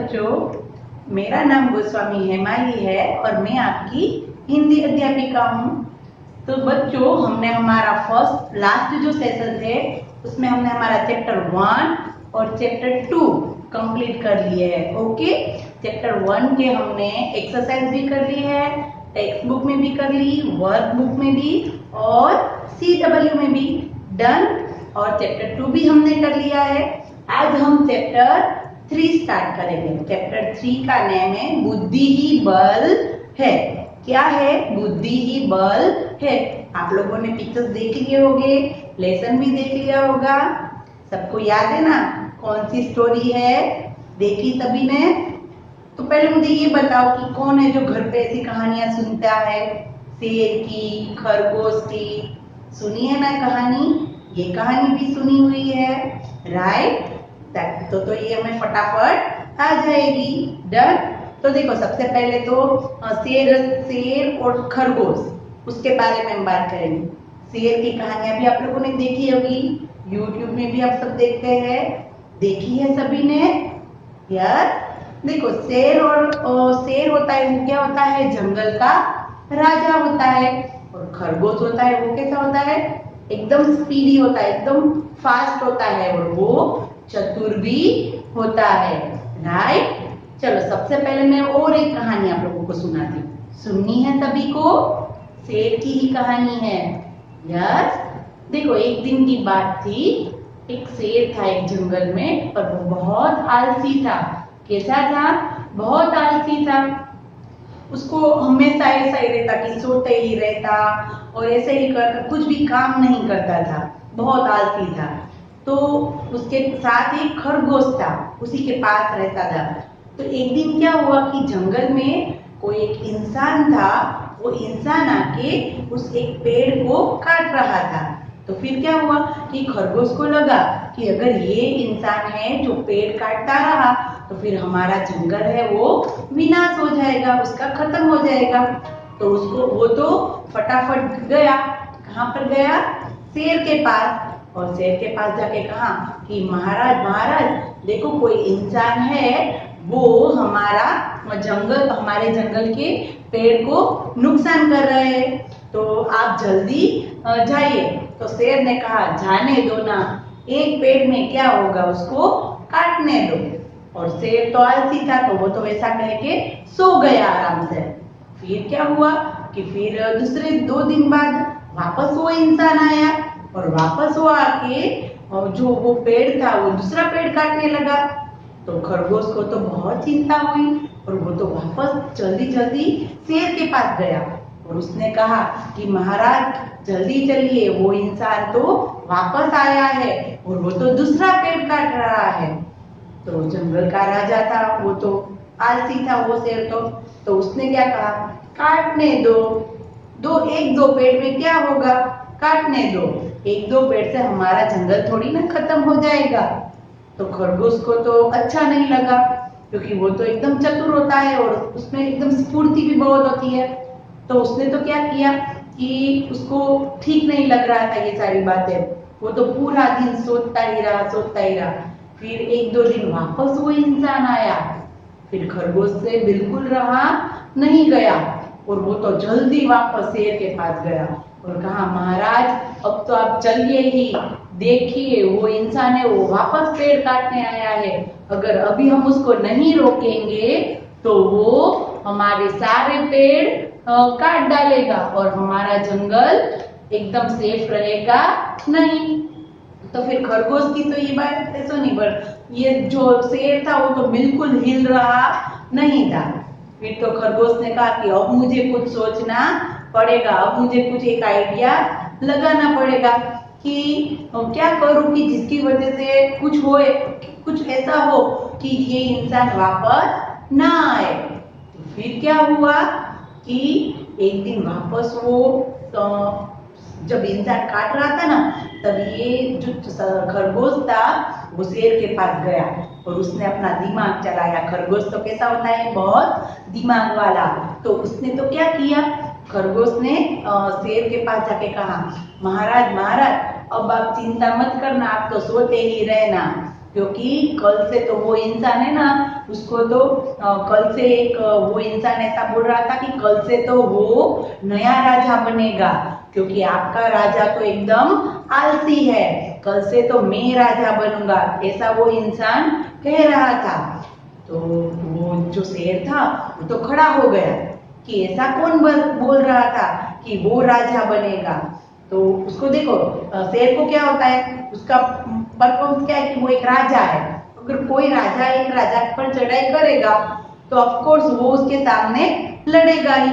बच्चों, मेरा नाम गोस्वामी हेमाली है और मैं आपकी हिंदी अध्यापिका हूँ। तो बच्चों, हमने हमारा लास्ट जो सेशन है उसमें हमने हमारा चैप्टर 1 और चैप्टर 2 कंप्लीट कर लिए है। ओके, चैप्टर 1 के हमने एक्सरसाइज भी कर ली है, टेक्स्ट बुक में भी कर ली, वर्क बुक में भी और CW में भी डन। और चैप्टर 2 भी हमने कर लिया है। आज हम चैप्टर 3 स्टार्ट करेंगे। चैप्टर 3 का नेम है बुद्धि ही बल है। क्या है? बुद्धि ही बल है। आप लोगों ने पिक्चर्स देख लिए होंगे, लेसन भी देख लिया होगा। सबको याद है ना कौन सी स्टोरी है? देखी सभी ने? तो पहले मुझे ये बताओ कि कौन है जो घर पे ऐसी कहानियां सुनता है? शेर की, खरगोश की सुनी है ना कहानी? ये कहानी भी सुनी हुई है, राइट? तो ये हमें फटाफट आ जाएगी। डन। तो देखो, सबसे पहले तो शेर और खरगोश, उसके बारे में हम बात करेंगे। शेर की कहानियां भी आप लोगों ने देखी होगी, यूट्यूब में भी आप सब देखते हैं। देखी है सभी ने? यार देखो, शेर होता है, वो क्या होता है? जंगल का राजा होता है। और खरगोश होता है, वो कैसा होता है? एकदम स्पीडी होता है, एकदम फास्ट होता है और वो चतुर भी होता है, राइट? चलो, सबसे पहले मैं और एक कहानी आप लोगों को सुनाती हूँ। सुननी है सभी को? शेर की ही कहानी है। यस। देखो, एक दिन की बात थी। एक शेर था एक जंगल में और वो बहुत आलसी था। कैसा था? बहुत आलसी था। उसको हमेशा ऐसा ही रहता कि सोते ही रहता और ऐसे ही करता, कुछ भी काम नहीं करता था, बहुत आलसी था। तो उसके साथ एक खरगोश था, उसी के पास रहता था। तो एक दिन क्या हुआ कि जंगल में कोई एक इंसान था। वो इंसान आके उस एक पेड़ को काट रहा था। तो फिर क्या हुआ कि खरगोश को लगा कि अगर ये इंसान है जो पेड़ काटता रहा तो फिर हमारा जंगल है वो विनाश हो जाएगा, उसका खत्म हो जाएगा। तो वो तो फटाफट गया। कहाँ पर गया? शेर के पास। और शेर के पास जाके कहा कि महाराज महाराज, देखो कोई इंसान है, वो हमारे जंगल के पेड़ को नुकसान कर रहे हैं, तो आप जल्दी जाइए। तो शेर ने कहा, जाने दो ना, एक पेड़ में क्या होगा, उसको काटने दो। और शेर तो आलसी था, तो वो तो वैसा कह के सो गया आराम से। फिर क्या हुआ कि फिर दूसरे 2 दिन बाद वापस वो इंसान आया और वापस वो आके जो वो पेड़ था वो दूसरा पेड़ काटने लगा। तो खरगोश को तो बहुत चिंता हुई और वो तो वापस जल्दी जल्दी शेर के पास गया और उसने कहा कि महाराज जल्दी चलिए, वो इंसान तो वापस आया है और वो तो दूसरा पेड़ काट रहा है। तो जंगल का राजा था, वो तो आलसी था वो शेर तो उसने क्या कहा, काटने दो, एक दो पेड़ में क्या होगा, काटने दो। एक दो पेड़ से हमारा जंगल थोड़ी ना खत्म हो जाएगा। तो खरगोश को तो अच्छा नहीं लगा, क्योंकि वो तो एकदम चतुर होता है और उसमें एकदम स्फूर्ति भी बहुत होती है। तो उसने तो क्या किया कि उसको ठीक नहीं लग रहा था ये सारी बातें। वो तो पूरा दिन सोचता ही रहा। फिर 1-2 दिन वापस वो इंसान आया। फिर खरगोश से बिल्कुल रहा नहीं गया और वो तो जल्दी वापस शेर के पास गया और कहा, महाराज अब तो आप चलिए ही, देखिए वो इंसान है वो वापस पेड़ काटने आया है। अगर अभी हम उसको नहीं रोकेंगे तो वो हमारे सारे पेड़ काट डालेगा और हमारा जंगल एकदम सेफ रहेगा नहीं। तो फिर खरगोश की तो ये बात सुनी, पर ये जो शेर था वो तो बिल्कुल हिल रहा नहीं था। फिर तो खरगोश ने कहा कि अब मुझे कुछ सोचना पड़ेगा, अब मुझे कुछ एक आइडिया लगाना पड़ेगा कि क्या करूं कि जिसकी वजह से कुछ ऐसा हो कि ये इंसान वापस ना आए। तो फिर क्या हुआ कि एक दिन वापस वो जब इंसान काट रहा था ना, तब ये जो खरगोश था वो शेर के पास गया और उसने अपना दिमाग चलाया। खरगोश तो कैसा होता है, बहुत दिमाग वाला। तो उसने तो क्या किया, खरगोश ने शेर के पास जाके कहा, महाराज महाराज अब आप चिंता मत करना, आप तो सोते ही रहना, क्योंकि कल से तो वो इंसान है ना, उसको तो कल से एक वो इंसान ऐसा बोल रहा था कि कल से तो वो नया राजा बनेगा, क्योंकि आपका राजा तो एकदम आलसी है, कल से तो मैं राजा बनूंगा, ऐसा वो इंसान कह रहा था। तो वो जो शेर था वो तो खड़ा हो गया कि ऐसा कौन बोल रहा था कि वो राजा बनेगा। तो उसको देखो, शेर को क्या होता है, उसका परफॉर्मेंस क्या है कि वो एक राजा है। अगर कोई राजा एक राजा पर चढ़ाई करेगा तो ऑफ कोर्स वो उसके सामने लड़ेगा ही।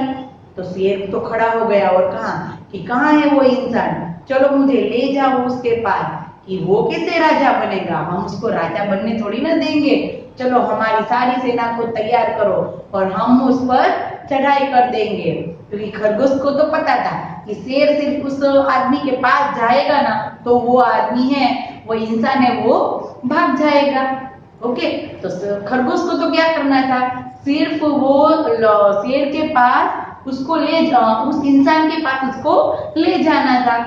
तो शेर तो खड़ा हो गया और कहा कि कहाँ है वो इंसान, चलो मुझे ले जाओ उसके पास, कि वो कैसे राजा बनेगा, हम उसको राजा बनने थोड़ी ना देंगे, चलो हमारी सारी सेना को तैयार करो और हम उस पर चढ़ाई कर देंगे। क्योंकि खरगोश को तो पता था कि शेर सिर्फ उस आदमी के पास जाएगा ना तो वो आदमी है, वो इंसान है, वो भाग जाएगा। ओके, तो खरगोश को तो क्या करना था, सिर्फ वो शेर के पास उसको उस इंसान के पास उसको ले जाना था।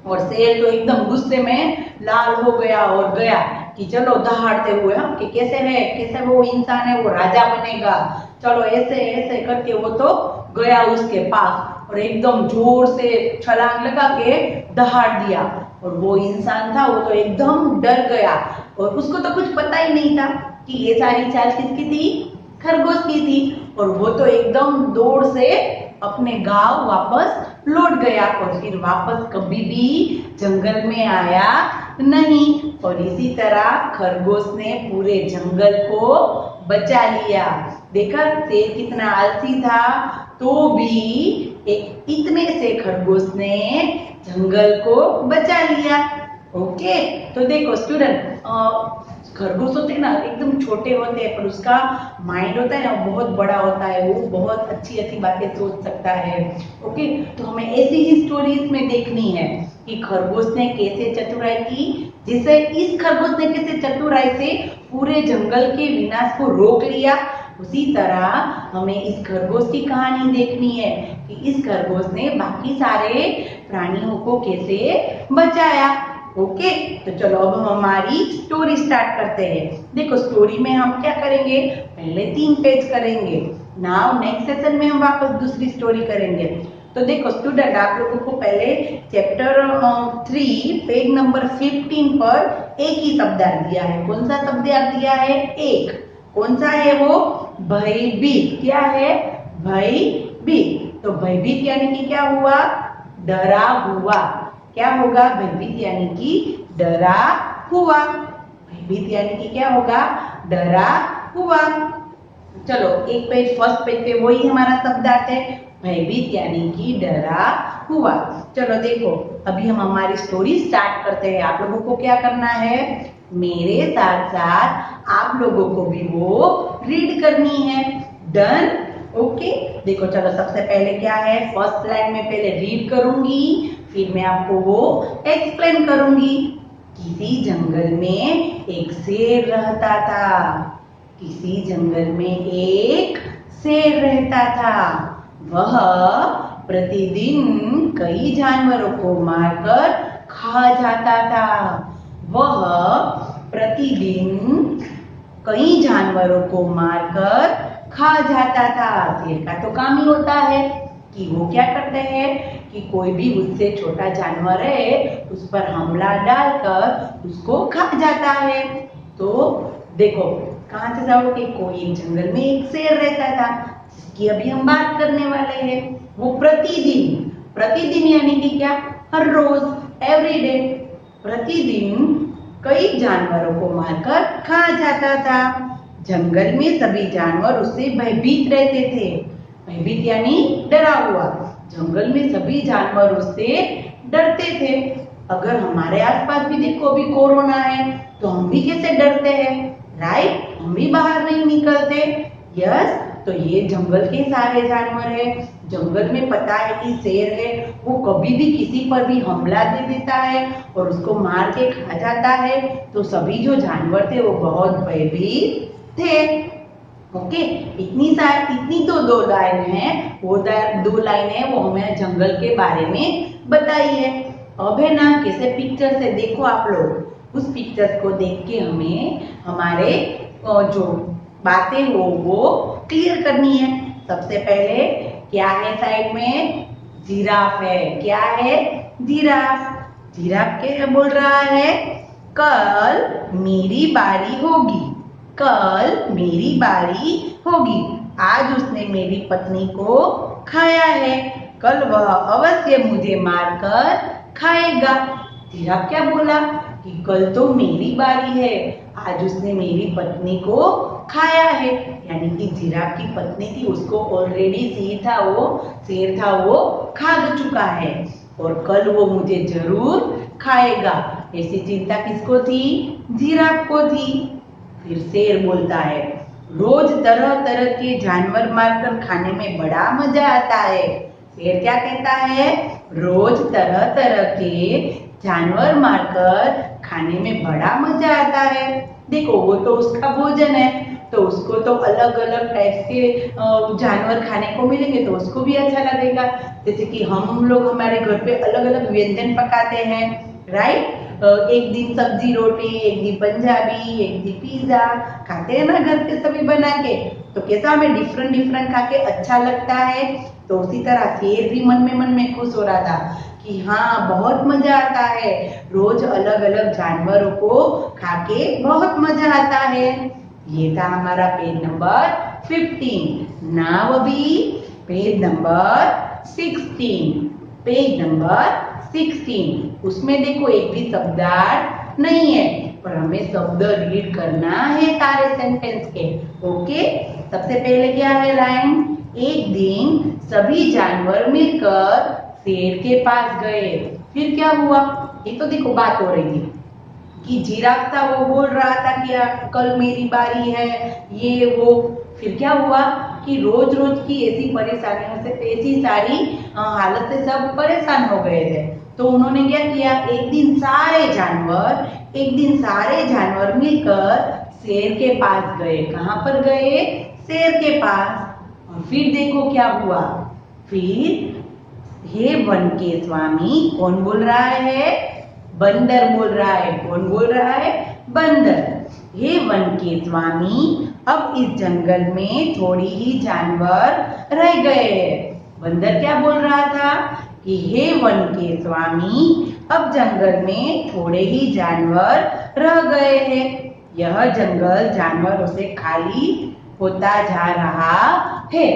और शेर तो एकदम गुस्से में लाल हो गया और गया कि चलो दहाड़ते हुए हम कि कैसे वो इंसान है वो राजा बनेगा, चलो ऐसे ऐसे करके वो तो गया उसके पास और एकदम जोर से छलांग लगा के दहाड़ दिया। और वो इंसान था वो तो एकदम डर गया और उसको तो कुछ पता ही नहीं था कि ये सारी चाल किसकी थी, खरगोश की थी। और वो तो एकदम दौड़ से अपने गांव वापस लौट गया और फिर वापस कभी भी जंगल में आया नहीं। और इसी तरह खरगोश ने पूरे जंगल को बचा लिया। देखा शेर कितना आलसी था, तो भी एक इतने से खरगोश ने जंगल को बचा लिया। ओके, तो देखो स्टूडेंट, खरगोश होते हैं ना एकदम छोटे होते हैं पर उसका माइंड होता है ना बहुत बड़ा होता है, वो बहुत अच्छी अच्छी बातें सोच सकता है। ओके, तो हमें ऐसी ही स्टोरीज में देखनी है कि खरगोश ने कैसे चतुराई की, जिसे इस खरगोश ने कैसे चतुराई से पूरे जंगल के विनाश को रोक लिया। उसी तरह हमें इस खरगोश की कहानी देखनी है कि इस खरगोश ने बाकी सारे प्राणियों को कैसे बचाया। ओके, तो चलो अब हम हमारी स्टोरी स्टार्ट करते हैं। देखो स्टोरी में हम क्या करेंगे, पहले 3 पेज करेंगे, नाउ नेक्स्ट सेशन में हम वापस दूसरी स्टोरी करेंगे। तो देखो स्टूडेंट, आप लोगों को पहले चैप्टर 3 पेज नंबर 15 पर एक ही शब्दार्थ दिया है। कौन सा शब्दार्थ दिया है, एक। कौन सा है वो, भयभीत। क्या है, भयभीत। तो भयभीत यानी कि क्या हुआ, डरा हुआ। क्या होगा, भयभीत यानी कि डरा हुआ। भयभीत यानी कि क्या होगा, डरा हुआ। चलो एक पेज, फर्स्ट पेज पे वही हमारा शब्दार्थ है, भयभीत यानी कि डरा हुआ। चलो देखो अभी हम हमारी स्टोरी स्टार्ट करते हैं। आप लोगों को क्या करना है, मेरे साथ साथ आप लोगों को भी वो रीड करनी है। डन। ओके, देखो चलो सबसे पहले क्या है, फर्स्ट लाइन में पहले रीड करूंगी, फिर मैं आपको वो एक्सप्लेन करूंगी। किसी जंगल में एक शेर रहता था। किसी जंगल में एक शेर रहता था। वह प्रतिदिन कई जानवरों को मारकर खा जाता था। वह प्रतिदिन कई जानवरों को मारकर खा जाता था। शेर का तो काम ही होता है कि वो क्या करते हैं कि कोई भी उससे छोटा जानवर है उस पर हमला डालकर उसको खा जाता है। तो देखो कहाँ से जाओगे, कोई एक जंगल में एक शेर रहता था जिसकी अभी हम बात करने वाले हैं। वो प्रतिदिन, प्रतिदिन यानी कि क्या, हर रोज, एवरीडे, प्रतिदिन कई जानवरों को मारकर खा जाता था। जंगल में सभी जानवर उससे भयभीत रहते थे। भयभीत यानी डरा हुआ। जंगल में सभी जानवर उससे डरते थे। अगर हमारे आसपास भी देखो अभी कोरोना है तो हम भी कैसे डरते हैं, राइट, हम भी बाहर नहीं निकलते। यस, तो ये जंगल के सारे जानवर है। जंगल में पता है कि शेर है, वो कभी भी किसी पर भी हमला दे देता है और उसको मार के खा जाता है। तो सभी जो जानवर थे वो बहुत भयभीत थे। ओके, इतनी तो 2 लाइन है, वो 2 लाइन है वो हमें जंगल के बारे में बताई है। अब है ना कैसे पिक्चर से देखो आप लोग, उस पिक्चर्स को देख के हमें हमारे जो बातें हो वो क्लियर करनी है। सबसे पहले क्या है साइड में? जिराफ है। क्या है? जिराफ। जिराफ क्या बोल रहा है? कल मेरी बारी होगी। कल मेरी बारी होगी। आज उसने मेरी पत्नी को खाया है, कल वह अवश्य मुझे मारकर खाएगा। जिराफ क्या बोला कि कल तो मेरी बारी है, आज उसने मेरी पत्नी को खाया है। यानी कि जिराफ की पत्नी थी, उसको ऑलरेडी शेर था वो खा चुका है और कल वो मुझे जरूर खाएगा। ऐसी चिंता किसको थी? जिराफ को थी। फिर शेर बोलता है, रोज तरह तरह के जानवर मारकर खाने में बड़ा मजा आता है। शेर क्या कहता है? रोज तरह तरह के जानवर मारकर खाने में बड़ा मजा आता है। देखो वो तो उसका भोजन है, तो उसको तो अलग अलग टाइप के जानवर खाने को मिलेंगे तो उसको भी अच्छा लगेगा। जैसे कि हम लोग हमारे घर पे अलग अलग व्यंजन पकाते हैं, राइट? एक दिन सब्जी रोटी, एक दिन पंजाबी, एक दिन पिज्जा खाते हैं ना घर पे सभी बना के। तो कैसा हमें डिफरेंट डिफरेंट खा के अच्छा लगता है। तो उसी तरह शेर भी मन में खुश हो रहा था कि हाँ बहुत मजा आता है, रोज अलग अलग जानवरों को खा के बहुत मजा आता है। ये था हमारा पेज नंबर 15। नाउ अभी पेज नंबर 16। पेज नंबर 16 उसमें देखो एक भी शब्दार्थ नहीं है, पर हमें शब्द रीड करना है सारे सेंटेंस के। ओके, सबसे पहले क्या है लाइन? एक दिन सभी जानवर मिलकर शेर के पास गए। फिर क्या हुआ? ये तो देखो बात हो रही थी कि जिराफ था वो बोल रहा था कि कल मेरी बारी है, ये वो। फिर क्या हुआ कि रोज रोज की ऐसी परेशानियों से, ऐसी सारी हालत से सब परेशान हो गए थे। तो उन्होंने क्या किया? एक दिन सारे जानवर मिलकर शेर के पास गए। कहाँ पर गए? शेर के पास। और फिर देखो क्या हुआ? फिर हे वन के स्वामी, कौन बोल रहा है? बंदर बोल रहा है। कौन बोल रहा है? बंदर। हे वन के स्वामी, अब इस जंगल में थोड़ी ही जानवर रह गए हैं। बंदर क्या बोल रहा था कि हे वन के स्वामी, अब जंगल में थोड़े ही जानवर रह गए हैं। यह जंगल जानवरों से खाली होता जा रहा है,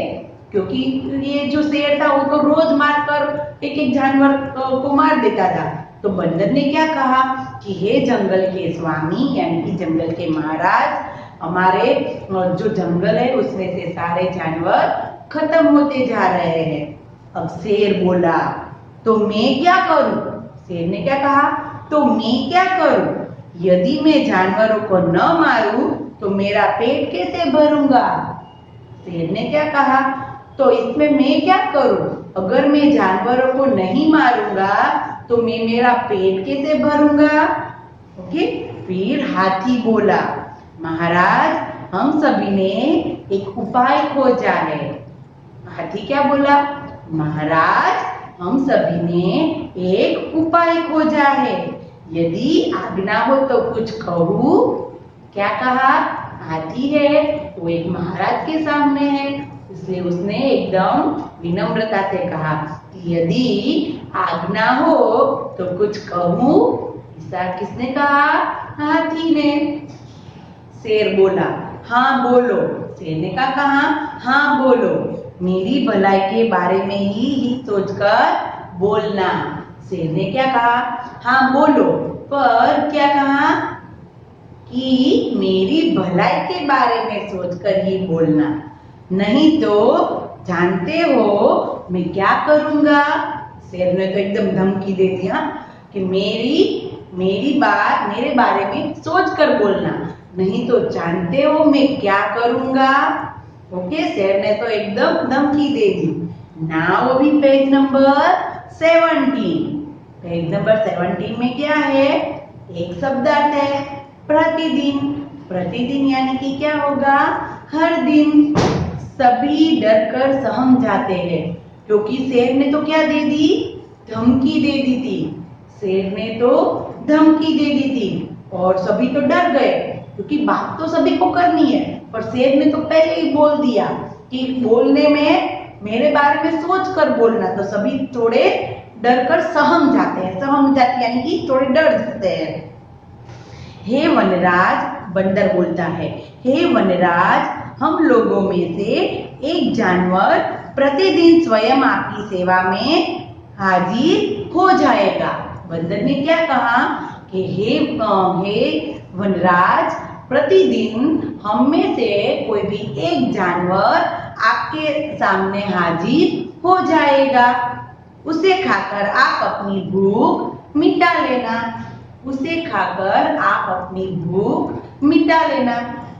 क्योंकि ये जो शेर था वो तो रोज मारकर एक एक जानवर को मार देता था। तो बंदर ने क्या कहा कि हे जंगल के स्वामी, यानी कि जंगल के महाराज, हमारे जो जंगल है उसमें से सारे जानवर खत्म होते जा रहे हैं। अब शेर बोला, तो मैं क्या करूं? शेर ने क्या कहा? तो मैं क्या करूं? यदि मैं जानवरों को न मारूं तो मेरा पेट कैसे भरूंगा? शेर ने क्या कहा? तो इसमें मैं क्या करूं? अगर मैं जानवरों को नहीं मारूंगा तो मैं मेरा पेट कैसे भरूंगा? ओके। फिर हाथी बोला, महाराज हम सभी ने एक उपाय खोजा है। हाथी क्या बोला? महाराज हम सभी ने एक उपाय खोजा है, यदि आज्ञा हो तो कुछ कहूं। क्या कहा? हाथी है वो एक महाराज के सामने है, इसलिए उसने एकदम विनम्रता से कहा कि यदि आज्ञा हो तो कुछ कहूं। ऐसा किसने कहा? हाथी ने। शेर बोला, हाँ बोलो। शेर ने क्या कहा? हाँ बोलो, मेरी भलाई के बारे में ही सोचकर बोलना। शेर ने क्या कहा? हाँ बोलो, पर क्या कहा कि मेरी भलाई के बारे में सोचकर ही बोलना, नहीं तो जानते हो मैं क्या करूंगा। शेर ने तो एकदम धमकी दे दिया कि मेरी बात मेरे बारे में सोचकर बोलना, नहीं तो जानते हो मैं क्या करूंगा। ओके, शेर ने तो एकदम धमकी दे दी। नाउ अभी पेज नंबर 17। पेज नंबर 17 में क्या है? एक शब्दार्थ है, प्रतिदिन। प्रतिदिन यानी कि क्या होगा? हर दिन। सभी डरकर सहम जाते हैं, क्योंकि शेर ने तो क्या दे दी? धमकी दे दी थी। शेर ने तो धमकी दे दी थी और सभी तो डर गए क्योंकि बात तो सभी को करनी है, पर शेर ने तो पहले ही बोल दिया कि बोलने में मेरे बारे में सोच कर बोलना। तो सभी थोड़े डर कर सहम जाते हैं, सहम जाते यानी कि थोड़े डर जाते हैं। हे वनराज, बंदर बोलता है, हे वनराज, हम लोगों में से एक जानवर प्रतिदिन स्वयं आपकी सेवा में हाजिर हो जाएगा। बंदर ने क्या कहा कि हे वनराज, प्रतिदिन हम में से कोई भी एक जानवर आपके सामने हाजिर हो जाएगा। उसे खाकर आप अपनी भूख मिटा लेना। उसे खाकर आप अपनी भूख मिटा लेना।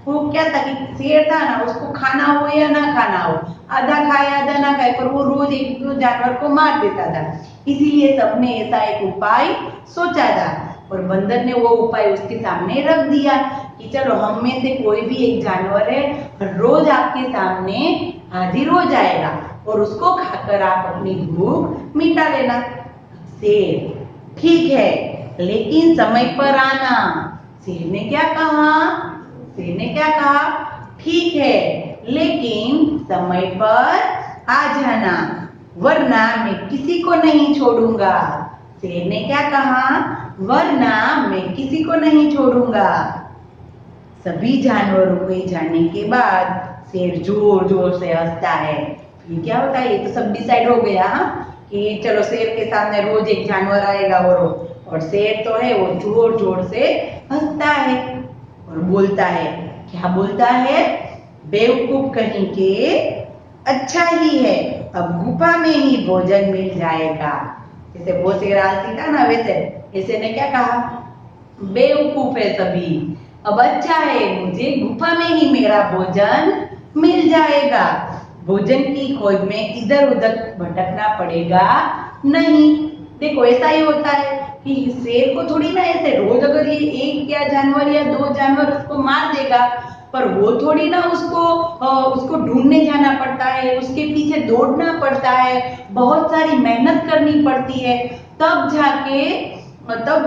वो क्या था कि शेर था ना, उसको खाना हो या ना खाना हो, आधा खाए आधा ना खाए, पर वो रोज एक दो जानवर को मार देता था। इसीलिए सबने ऐसा एक उपाय सोचा था और बंदर ने वो उपाय उसके सामने रख दिया कि चलो हम में से कोई भी एक जानवर है रोज आपके सामने हाजिर हो जाएगा और उसको खाकर आप अपनी भूख मिटा लेना। शेर, ठीक है, लेकिन समय पर आना। शेर ने क्या कहा? शेर ने क्या कहा? ठीक है, लेकिन समय पर आ जाना, वरना मैं किसी को नहीं छोड़ूंगा। शेर ने क्या कहा? वरना मैं किसी को नहीं छोड़ूंगा। सभी जानवरों के जाने के बाद शेर जोर जोर से हंसता है। फिर क्या होता है, ये तो सब डिसाइड हो गया कि चलो शेर के सामने रोज एक जानवर आएगा और शेर तो है वो जोर जोर से हंसता है और बोलता है। क्या बोलता है? बेवकूफ कहीं के, अच्छा ही है, अब गुफा में ही भोजन मिल जाएगा। जैसे वो शेर आलसी था ना, वैसे ने क्या कहा? बेवकूफ है सभी, अब अच्छा है मुझे गुफा में ही मेरा भोजन मिल जाएगा। भोजन की खोज में इधर उधर भटकना पड़ेगा नहीं। देखो ऐसा ही होता है कि शेर को थोड़ी ना ऐसे रोज अगर ये एक या जानवर या दो जानवर उसको मार देगा, पर वो थोड़ी ना उसको ढूंढने जाना पड़ता है, उसके पीछे दौड़ना पड़ता है, बहुत सारी मेहनत करनी पड़ती है, तब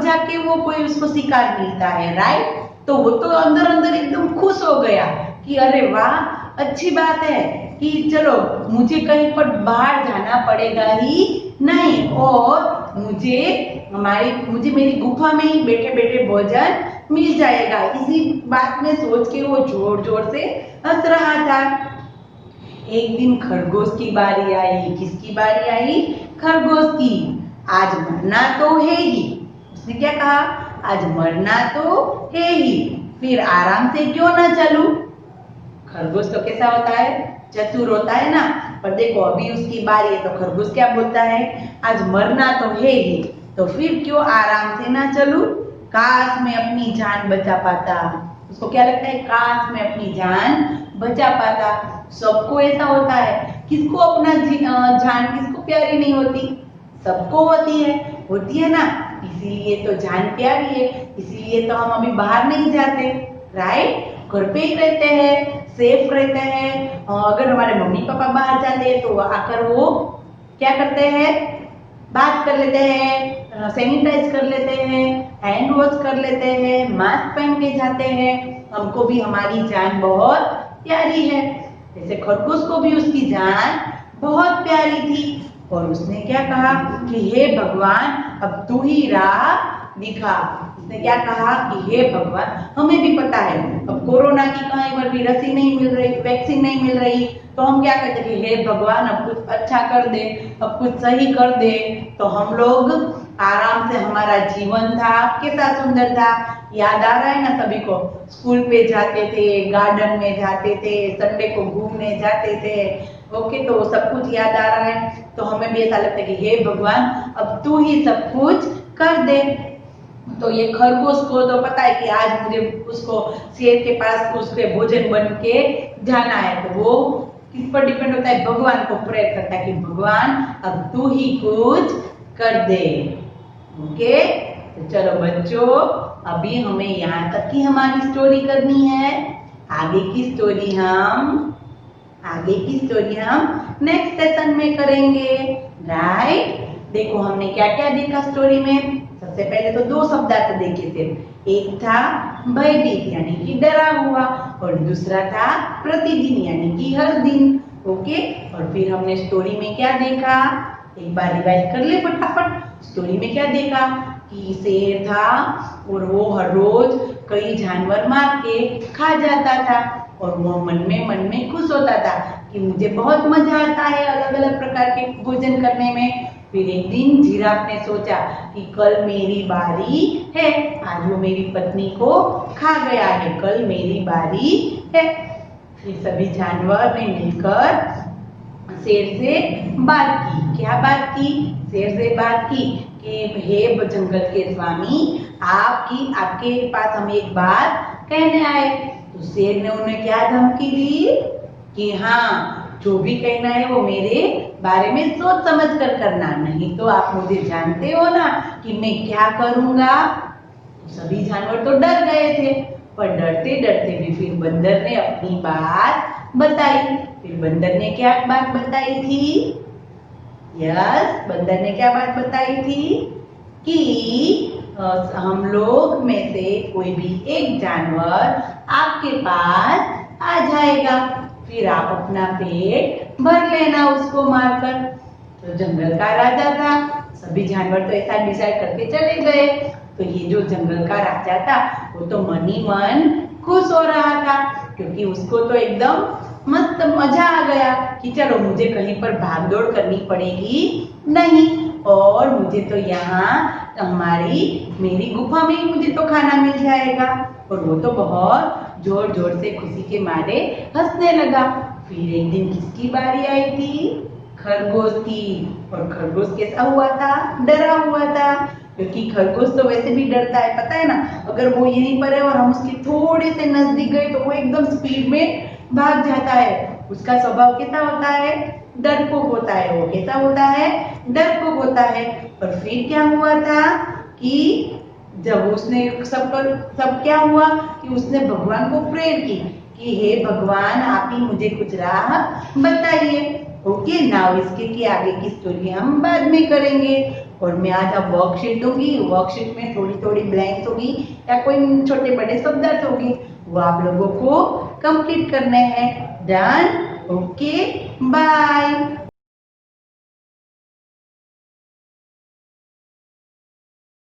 जाके वो कोई उसको शिकार मिलता है, राइट। तो वो तो अंदर अंदर एकदम खुश हो गया कि अरे वाह, अच्छी बात है कि चलो मुझे कहीं पर बाहर जाना पड़ेगा ही नहीं और मुझे मेरी गुफा में ही बैठे बैठे भोजन मिल जाएगा। इसी बात में सोच के वो जोर जोर से हंस रहा था। एक दिन खरगोश की बारी आई। किसकी बारी आई? खरगोश की। आज मरना तो है ही, उसने क्या कहा? आज मरना तो है ही, फिर आराम से क्यों ना चलूं। खरगोश तो कैसा होता है? चतुर होता है ना। पर देखो अभी उसकी बारी है तो खरगोश क्या बोलता है? आज मरना तो है ही, तो फिर क्यों आराम से ना चलूं। काश मैं अपनी जान बचा पाता। उसको क्या लगता है? काश मैं अपनी जान बचा पाता। सबको ऐसा होता है, किसको अपना जान किसको प्यारी नहीं होती? सबको होती है ना। इसीलिए तो जान प्यारी है, इसीलिए तो हम अभी बाहर नहीं जाते, राइट। घर पे ही रहते हैं, सेफ रहते हैं। अगर हमारे मम्मी पापा बाहर जाते हैं तो आकर वो क्या करते हैं? बात कर लेते हैं, सैनिटाइज कर लेते हैं, हैंड वॉश कर लेते हैं, मास्क पहन के जाते हैं। हमको भी हमारी जान बहुत प्यारी है। जैसे खरगोश को भी उसकी जान बहुत प्यारी थी और उसने क्या कहा कि हे भगवान, अब तू ही राह दिखा। उसने क्या कहा कि हे भगवान, हमें भी पता है अब कोरोना की कहीं पर भी रसी नहीं मिल रही, वैक्सीन नहीं मिल रही, तो हम क्या कहते हैं? हे भगवान, अब कुछ अच्छा कर दे, अब कुछ सही कर दे, तो हम लोग आराम से हमारा जीवन था कैसा सुंदर था। याद आ रहा है ना सभी को? स्कूल पे जाते थे, गार्डन में जाते थे, संडे को घूमने जाते थे। ओके, तो सब कुछ याद आ रहा है। तो हमें भी ऐसा लगता है कि हे भगवान, अब तू ही सब कुछ कर दे। तो ये खरगोश को तो पता है कि आज मुझे उसको शेर के पास उसके भोजन बन के जाना है, तो वो किस पर डिपेंड होता है? भगवान को प्रेयर करता है कि भगवान अब तू ही कुछ कर दे। ओके, तो चलो बच्चों, अभी हमें यहाँ तक की हमारी स्टोरी करनी है। आगे की स्टोरी हम नेक्स्ट सेशन में करेंगे, राइट। देखो हमने क्या क्या देखा स्टोरी में। सबसे पहले तो दो शब्दार्थ देखे थे। एक था भयभीत यानी कि डरा हुआ और दूसरा था प्रतिदिन यानी कि हर दिन। ओके, और फिर हमने स्टोरी में क्या देखा, एक बार रिवाइज कर ले फटाफट। स्टोरी में क्या देखा कि शेर था और वो हर रोज कई जानवर मार के खा जाता था और वो मन में खुश होता था कि मुझे बहुत मजा आता है अलग अलग प्रकार के भोजन करने में। फिर एक दिन जिराफ ने सोचा कि कल मेरी बारी है, आज वो मेरी पत्नी को खा गया है, कल मेरी बारी है। फिर सभी जानवर ने मिलकर शेर से बात की। क्या बात की? शेर से बात की कि हे जंगल के स्वामी, आपके पास हम एक बात कहने आए। तो शेर ने उन्हें क्या धमकी दी कि हाँ, जो भी कहना है वो मेरे बारे में सोच समझ कर करना, नहीं तो आप मुझे जानते हो ना कि मैं क्या करूंगा। तो सभी जानवर तो डर गए थे, पर डरते डरते भी फिर बंदर ने अपनी बात बताई। फिर बंदर ने क्या बात बताई थी? यस, बंदर ने क्या बात बताई थी कि हम लोग में से कोई भी एक जानवर आपके पास आ जाएगा, फिर आप अपना पेट भर लेना उसको मारकर। तो जंगल का राजा था, सभी जानवर तो ऐसा डिसाइड करके चले गए। तो ये जो जंगल का राजा था वो तो मन ही मन खुश हो रहा था, क्योंकि उसको तो एकदम मस्त मजा आ गया कि चलो मुझे कहीं पर भाग दौड़ करनी पड़ेगी नहीं, और मुझे तो यहाँ मेरी गुफा में ही मुझे तो खाना मिल जाएगा। और वो तो बहुत जोर जोर से खुशी के मारे हंसने लगा। फिर एक दिन किसकी बारी आई थी? खरगोश की। और खरगोश कैसा हुआ था? डरा हुआ था, क्योंकि खरगोश तो वैसे भी डरता है, पता है ना। अगर वो यहीं पर है और हम उसके थोड़े से नजदीक गए तो वो एकदम स्पीड में भाग जाता है। उसका स्वभाव कैसा होता है? डरपोक होता है। वो कैसा होता है? डरपोक होता है। और फिर क्या हुआ था कि जब उसने सब क्या हुआ कि उसने भगवान को प्रेयर की कि हे भगवान, आप ही मुझे कुछ राह बताइए। ओके, नाउ इसके की आगे की स्टोरी हम बाद में करेंगे। और मैं आज अब वर्कशीट दूंगी, वर्कशीट में थोड़ी थोड़ी ब्लैंक्स होगी या कोई छोटे बड़े शब्दार्थ होगी, वो आप लोगों को कंप्लीट करने हैं। डन? Okay, bye.